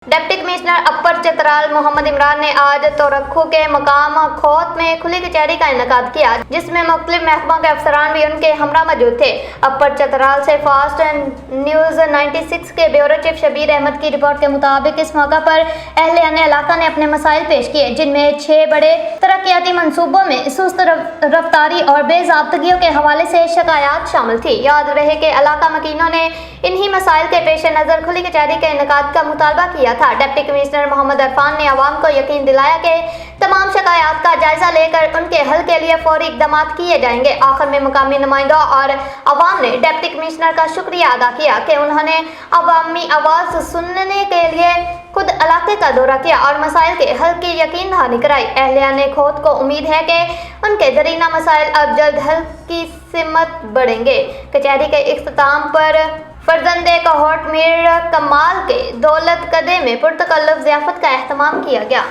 Deputy commissioner अपर चतराल मोहम्मद इमरान ने आज तोरखू के मकाम खोत में खुली कचहरी का इनेकाद किया, जिसमें मुख्तलिफ महकमा के अफसरान भी उनके हमरा मौजूद थे। अपर चतराल से फास्ट न्यूज़ 96 के ब्यूरो चीफ शबीर अहमद की रिपोर्ट के मुताबिक इस मौका पर अहले इलाका ने अपने मसाइल पेश किए, जिनमें 6 बड़े तरक्याती मनसूबों में सुस्त रफ्तारी और बेज़ाब्तगियों के हवाले से शिकायत शामिल थी। याद रहे कि इलाका मकीनों ने इन्हीं मसाइल के पेश नज़र खुली कचहरी के इनेकाद का मुतालबा किया था। डिप्टी कमिश्नर मोहम्मद इरफान ने अवाम को यकीन दिलाया कि तमाम शिकायत का जायजा लेकर उनके हल के लिए फौरी इक़दाम किए जाएंगे। आखिर में मुकामी नुमाइंदों और अवाम ने डिप्टी कमिश्नर का शुक्रिया अदा किया कि उन्होंने अवामी आवाज़ सुनने के लिए खुद इलाके का दौरा किया और मसाइल के हल की यकीन दहानी कराई। अहलियाने खोत को उम्मीद है कि उनके दरीना मसाइल अब जल्द हल की सिमत बढ़ेंगे। कचहरी के इख्तिताम पर फर्जंदे कोहट मीर कमाल के दौलत कदे में पुरतकल्लुफ़ ज़ियाफ़त का एहतमाम किया गया।